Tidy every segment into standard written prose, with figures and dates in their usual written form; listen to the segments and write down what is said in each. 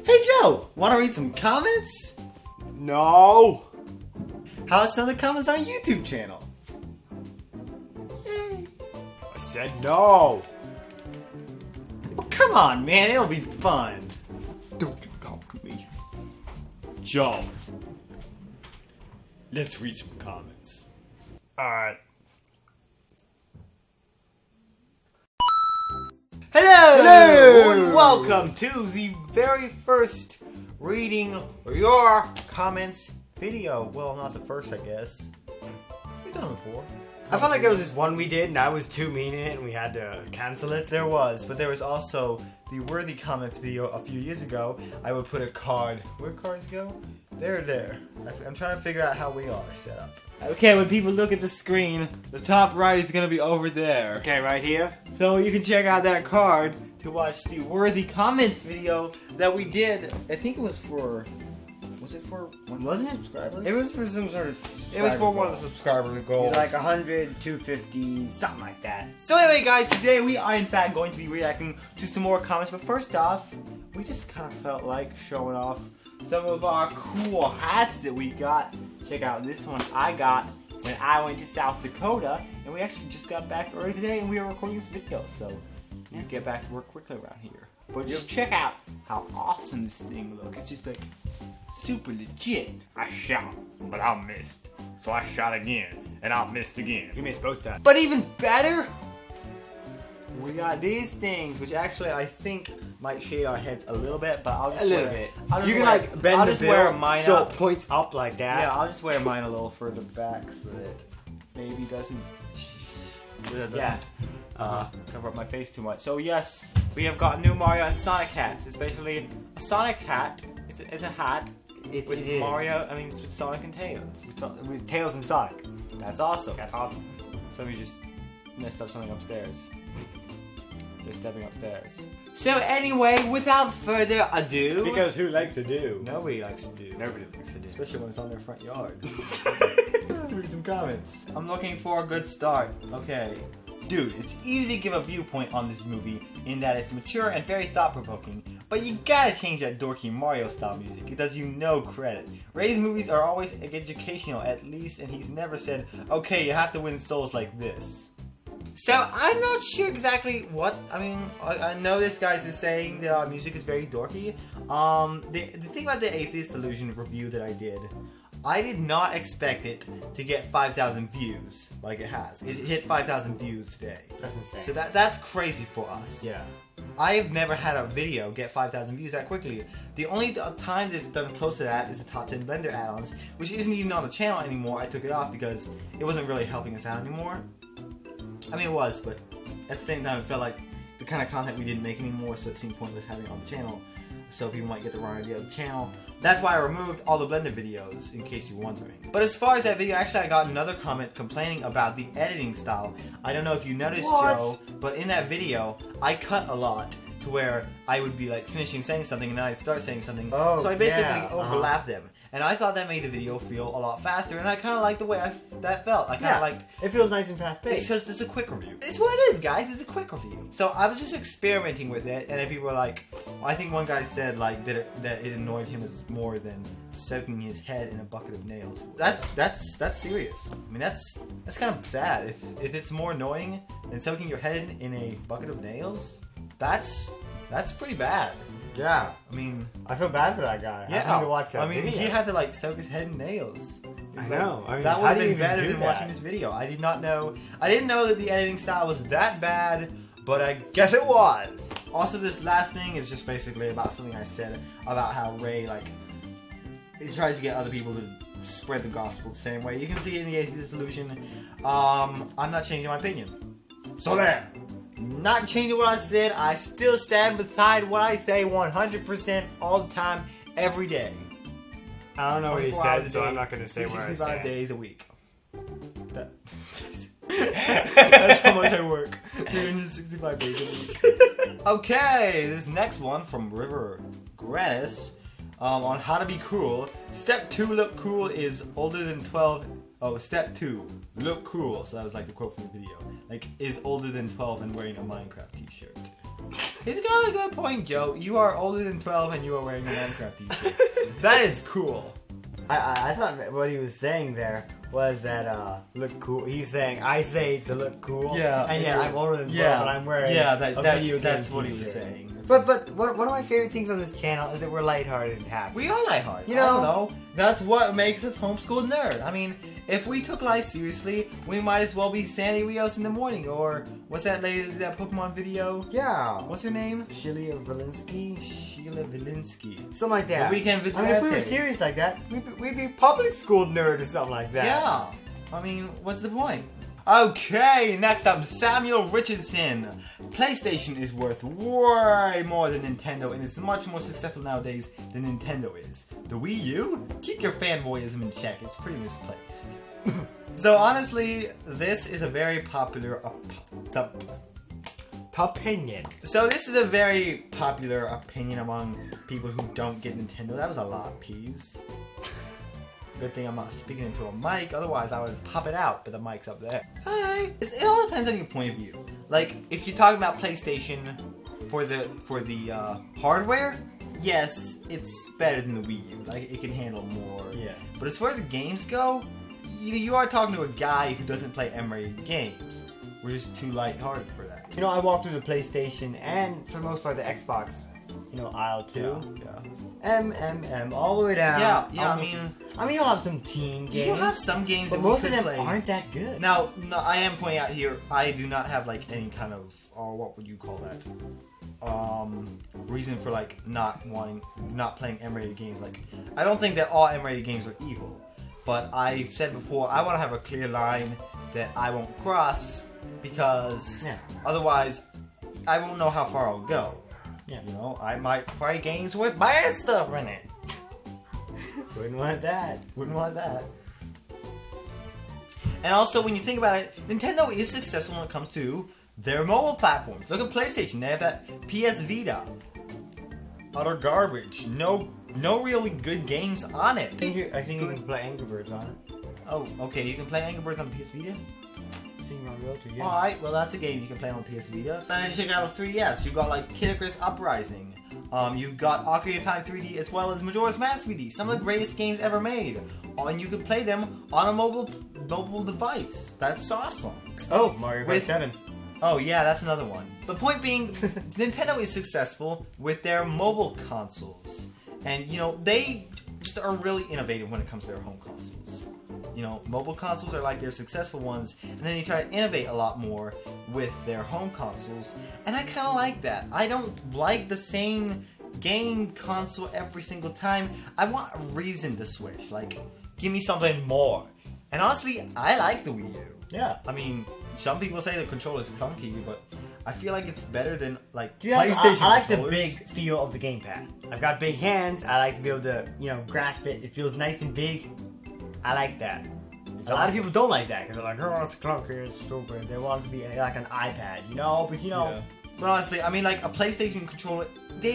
Hey Joe, wanna read some comments? No. How's some of the comments on our YouTube channel? I said no. Well, come on, man, it'll be fun. Don't you talk to me. Joe, let's read some comments. Alright. Hello, and welcome to the very first reading your comments video. Well, not the first, I guess. We've done it before. I felt like there was this one we did and I was too mean in it and we had to cancel it. There was, but there was also the worthy comments video a few years ago. I would put a card. Where cards go? They're there. I'm trying to figure out how we are set up. Okay, when people look at the screen, the top right is going to be over there. Okay, right here. So you can check out that card to watch the worthy comments video that we did. I think it was for... Wasn't it subscribers? It was for some sort of It was for one of the subscriber goals. like 100, 250, something like that. So anyway, guys, today we are in fact going to be reacting to some more comments. But first off, we just kind of felt like showing off some of our cool hats that we got. Check out this one I got when I went to South Dakota. And we actually just got back early today and we are recording this video. So we get back to work quickly around here. But just check out how awesome this thing looks. It's just like super legit. I shot, but I missed. So I shot again, and I missed again. You missed both times. But even better, we got these things, which actually I think might shade our heads a little bit, but I'll just A little wear, bit. I'll just You can wear, like bend I'll the just wear bill mine so up. it points up like that. Yeah, I'll just wear mine a little further back so that maybe doesn't Yeah. cover up my face too much. So yes, we have got new Mario and Sonic hats. It's basically a Sonic hat. It's a hat It with is. Mario. I mean, it's with Sonic and Tails. With Tails and Sonic. That's awesome. That's awesome. Somebody just messed up something upstairs. They're stepping upstairs. So anyway, without further ado, Because who likes to do? nobody likes to do, Nobody likes to do. especially when it's on their front yard. Let's read some comments. I'm looking for a good start. Okay. Dude, it's easy to give a viewpoint on this movie in that it's mature and very thought-provoking, but you gotta change that dorky Mario-style music. It does you no credit. Ray's movies are always educational, at least, and he's never said, okay, you have to win souls like this. So, I'm not sure exactly what, I know this guy's is saying that our music is very dorky. The thing about the Atheist Illusion review that I did not expect it to get 5,000 views like it has. It hit 5,000 views today. That's insane. So that's crazy for us. Yeah. I've never had a video get 5,000 views that quickly. The only time that's done close to that is the top 10 Blender add-ons, which isn't even on the channel anymore. I took it off because it wasn't really helping us out anymore. I mean, it was, but at the same time, it felt like the kind of content we didn't make anymore, so it seemed pointless having it on the channel. So people might get the wrong idea of the channel. That's why I removed all the Blender videos, in case you're wondering. But as far as that video, actually I got another comment complaining about the editing style. I don't know if you noticed, Joe, but in that video, I cut a lot to where I would be like finishing saying something and then I'd start saying something. Oh, so I basically yeah, overlapped them. And I thought that made the video feel a lot faster, and I kind of liked the way that felt. I kind of liked... It feels nice and fast It's paced. because it's a quick review. It's what it is, guys. It's a quick review. So I was just experimenting with it, and then people were like, I think one guy said like that it annoyed him as more than soaking his head in a bucket of nails. That's serious. I mean that's kind of sad. If it's more annoying than soaking your head in a bucket of nails, that's pretty bad. Yeah. I mean, I feel bad for that guy. yeah. I need to watch that video. He had to like soak his head in nails. I know. I mean, That would how have do you been even better do than that? watching this video. I did not know. I didn't know that the editing style was that bad, but I guess it was. Also, this last thing is just basically about something I said about how Ray he tries to get other people to spread the gospel the same way. You can see it in the Atheist Illusion. I'm not changing my opinion. So there. Not changing what I said. I still stand beside what I say 100% all the time, every day. I don't know what he 24 hours said, a so day, I'm not going to say where I 365 stand. days a week. That's how much I work. 365 days a week. Okay, this next one from River Gratis on how to be cool. Step 2 look cool is older than 12. Oh, step 2 look cool. So that was like the quote from the video. Like, is older than 12 and wearing a Minecraft t-shirt. He's got a good point, Joe. You are older than 12 and you are wearing a Minecraft t-shirt. That is cool. I thought that what he was saying there was that look cool. He's saying I say to look cool. Yeah, and yeah. I'm older than 12, Yeah. but I'm wearing That's what he was t-shirt. saying. But one of my favorite things on this channel is that we're lighthearted and happy. We are lighthearted. You know? I don't know. That's what makes us homeschooled nerd. I mean, if we took life seriously, we might as well be Sandy Rios in the morning, or what's that lady that did that Pokemon video? Yeah. What's her name? Sheila Valinsky? Sheila Valinsky. Something like that. The Weekend I mean, if we were Vigilante. serious like that, we'd be public school nerd or something like that. Yeah. I mean, what's the point? Okay, next up, Samuel Richardson. PlayStation is worth way more than Nintendo and is much more successful nowadays than Nintendo is. The Wii U? Keep your fanboyism in check, it's pretty misplaced. So honestly, this is a very popular Opinion. So this is a very popular opinion among people who don't get Nintendo. That was a lot of P's. Good thing I'm not speaking into a mic, otherwise I would pop it out, but the mic's up there. Hi. It all depends on your point of view. Like, if you're talking about PlayStation for the hardware, yes, it's better than the Wii U. Like, it can handle more. Yeah. But as far as the games go, you are talking to a guy who doesn't play M-rated games. We're just too lighthearted for that. You know, I walked through the PlayStation and for the most part the Xbox, aisle too. Yeah. All the way down. Yeah, I mean, you'll have some teen games. you have some games but that most we of could them play. aren't that good. Now, no, I am pointing out here, I do not have like any kind of, or what would you call that? Reason for like not playing M-rated games. Like, I don't think that all M-rated games are evil, but I've said before, I want to have a clear line that I won't cross because otherwise I won't know how far I'll go. Yeah. You know, I might play games with bad stuff in it. Wouldn't want that. Wouldn't want that. And also, when you think about it, Nintendo is successful when it comes to their mobile platforms. Look at PlayStation. They have that PS Vita. Utter garbage. No really good games on it. I think you can play Angry Birds on it. Oh, okay. You can play Angry Birds on PS Vita? Yeah. Alright, well that's a game you can play on PS Vita. Then you check out the 3DS. You've got like Kid Icarus Uprising. You've got Ocarina of Time 3D as well as Majora's Mask 3D. Some of the greatest games ever made. And you can play them on a mobile device. That's awesome. Oh, Mario Kart With- 7. Oh yeah, that's another one. The point being, Nintendo is successful with their mobile consoles. And they just are really innovative when it comes to their home consoles. Mobile consoles are like their successful ones, and then they try to innovate a lot more with their home consoles, and I kind of like that. I don't like the same game console every single time. I want a reason to switch, like, give me something more. And honestly, I like the Wii U. Yeah. I mean, some people say the controller's clunky, but I feel like it's better than, like, To be honest, PlayStation I like the controllers. big feel of the gamepad. I've got big hands. I like to be able to, grasp it. It feels nice and big. I like that. A lot of people don't like that because they're like, oh, it's clunky, it's stupid. They want it to be like an iPad, but Yeah. But honestly, I mean, like a PlayStation controller,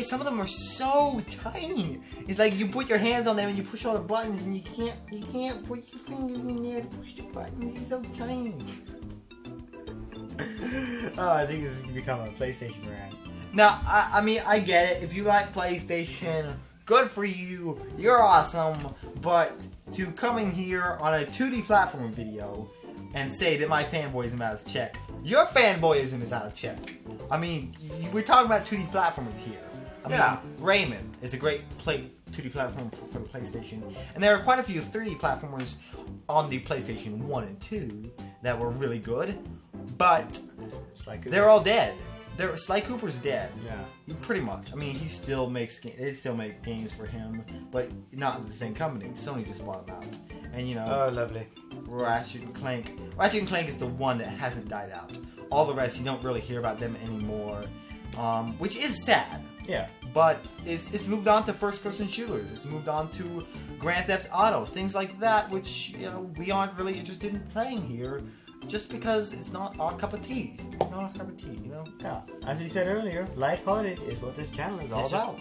some of them are so tiny. It's like you put your hands on them and you push all the buttons, and you can't put your fingers in there to push the buttons. It's so tiny. Oh, I think this is become a PlayStation rant. Now, I mean, I get it. If you like PlayStation, good for you. You're awesome. But to come in here on a 2D platform video and say that my fanboyism is out of check, your fanboyism is out of check. I mean, we're talking about 2D platformers here. I mean, Rayman is a great 2D platform for the PlayStation. And there are quite a few 3D platformers on the PlayStation 1 and 2 that were really good. But they're all dead. Sly Cooper's dead. Yeah. Pretty much. I mean, they still make games for him, but not the same company. Sony just bought him out. And Oh, lovely. Ratchet and Clank. Ratchet and Clank is the one that hasn't died out. All the rest, you don't really hear about them anymore, which is sad. Yeah. But it's moved on to first-person shooters. It's moved on to Grand Theft Auto, things like that, which we aren't really interested in playing here, just because it's not our cup of tea. It's not our cup of tea, Yeah. As you said earlier, lighthearted is what this channel is all about.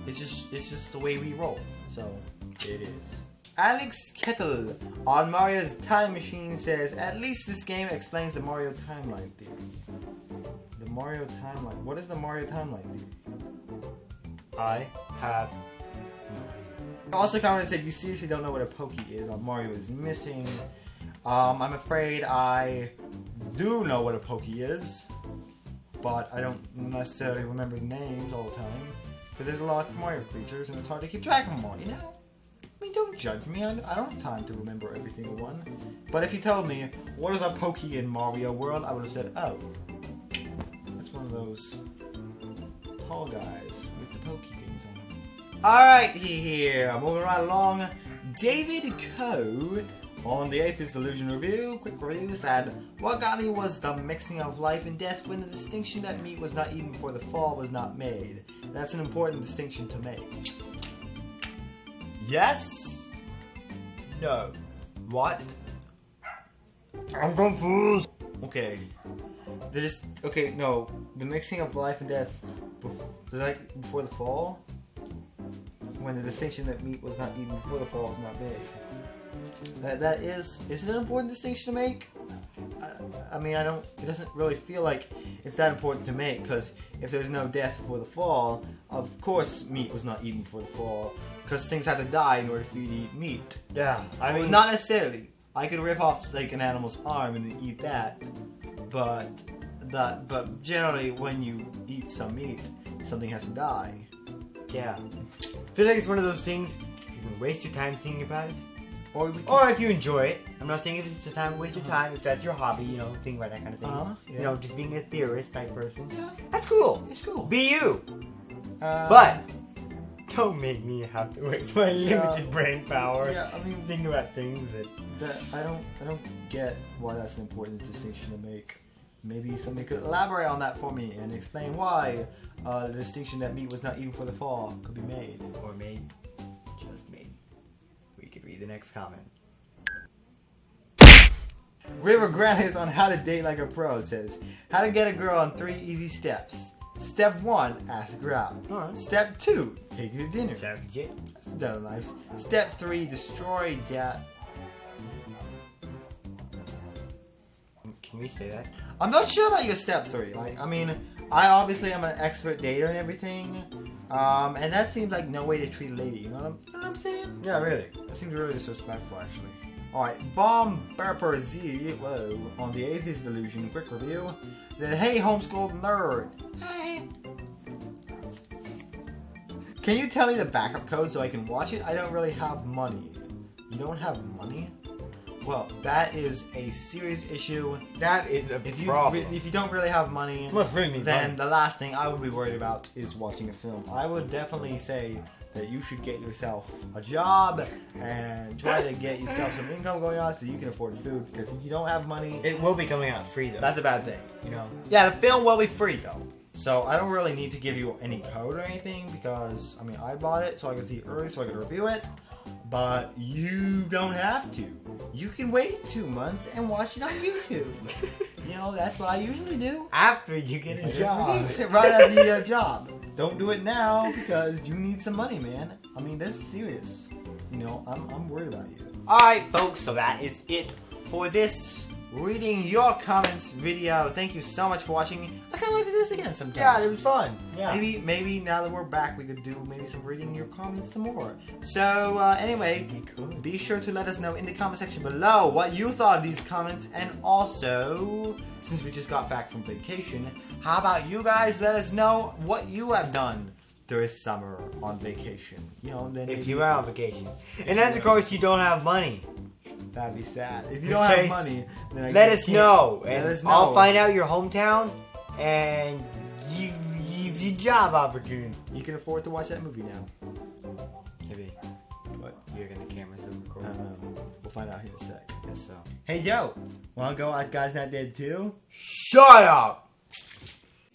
It's just the way we roll. So It is. Alex Kettle on Mario's Time Machine says, at least this game explains the Mario timeline theory. The Mario timeline. What is the Mario timeline, dude? I have. Also commented said you seriously don't know what a Pokey is. Mario is missing. I'm afraid I do know what a Pokey is, but I don't necessarily remember the names all the time because there's a lot of Mario creatures and it's hard to keep track of them all. You know? I mean, don't judge me. I don't have time to remember every single one. But if you told me what is a Pokey in Mario World, I would have said, oh, that's one of those tall guys with the Pokey things on them. Alright, here, moving right along. David Coe on the Atheist Illusion Review, quick review, said, what got me was the mixing of life and death when the distinction that meat was not eaten before the fall was not made. That's an important distinction to make. Yes? No. What? I'm confused. Okay. Okay, no. The mixing of life and death before the fall? When the distinction that meat was not eaten before the fall was not made. That is it an important distinction to make? I mean, it doesn't really feel like it's that important to make, because if there's no death before the fall, of course meat was not eaten before the fall, because things have to die in order for you to eat meat. Yeah, I mean, not necessarily. I could rip off like an animal's arm and then eat that, but generally when you eat some meat, something has to die. Yeah. I feel like it's one of those things you can waste your time thinking about it. Or if you enjoy it. I'm not saying if it's a time waste your time, if that's your hobby, you know, think about that kind of thing. Yeah. You know, just being a theorist type person. Yeah. That's cool. It's cool. Be you. But don't make me have to waste my limited brain power. Yeah, I mean, thinking about things that I don't get why that's an important distinction to make. Maybe somebody could elaborate on that for me and explain why the distinction that meat was not eaten for the fall could be made. Or made. Just made. We could read the next comment. River Granius on How to Date Like a Pro says, how to get a girl on 3 easy steps. Step 1, ask her out. Alright. Step 2, take her to dinner. Sounds legit. That's nice. Step 3, destroy that. Can we say that? I'm not sure about your step 3. Like, I mean, I obviously am an expert dater and everything, and that seems like no way to treat a lady. You know what I'm saying? Yeah, really. That seems really disrespectful, actually. Alright, Bomb Burper Z, whoa, on the Atheist Delusion, quick review. That, hey, homeschooled nerd. Hey. Can you tell me the backup code so I can watch it? I don't really have money. You don't have money? Well, that is a serious issue. That is a problem. If you don't really have money, then the last thing I would be worried about is watching a film. I would definitely say that you should get yourself a job and try to get yourself some income going on so you can afford food. Because if you don't have money, it will be coming out free though. That's a bad thing. You know. Yeah, the film will be free though. So I don't really need to give you any code or anything because I mean I bought it so I could see it early so I could review it. But you don't have to. You can wait 2 months and watch it on YouTube. You know, that's what I usually do. After you get a job. Right after you get a job. Don't do it now because you need some money, man. I mean, this is serious. You know, I'm worried about you. Alright, folks, so that is it for this reading your comments video. Thank you so much for watching. I kind of like to do this again sometime. Yeah, it was fun. Yeah. Maybe now that we're back, we could do maybe some reading your comments some more. So anyway, be sure to let us know in the comment section below what you thought of these comments, and also, since we just got back from vacation, how about you guys let us know what you have done this summer on vacation? You know, then if you are on vacation, and as of course you don't have money. That'd be sad. If you don't have money, then let us know. And I'll find out your hometown and give you job opportunity. You can afford to watch that movie now. Maybe. What? You're gonna camera some recording? We'll find out here in a sec. I guess so. Hey Joe, wanna go watch Guys Not Dead too? Shut up!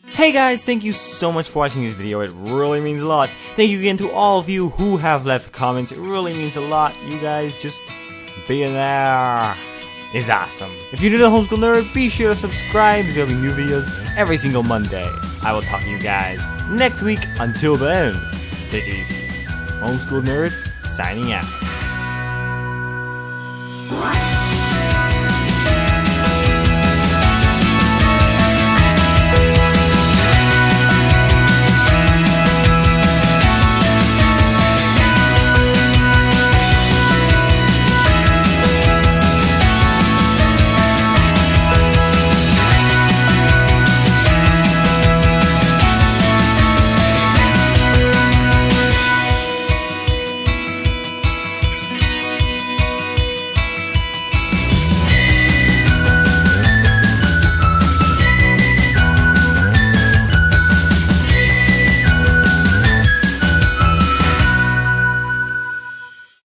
Hey guys, thank you so much for watching this video. It really means a lot. Thank you again to all of you who have left comments. It really means a lot. You guys just being there is awesome. If you're new to Homeschool Nerd, be sure to subscribe. There'll be new videos every single Monday. I will talk to you guys next week. Until then, take it easy. Homeschool Nerd, signing out.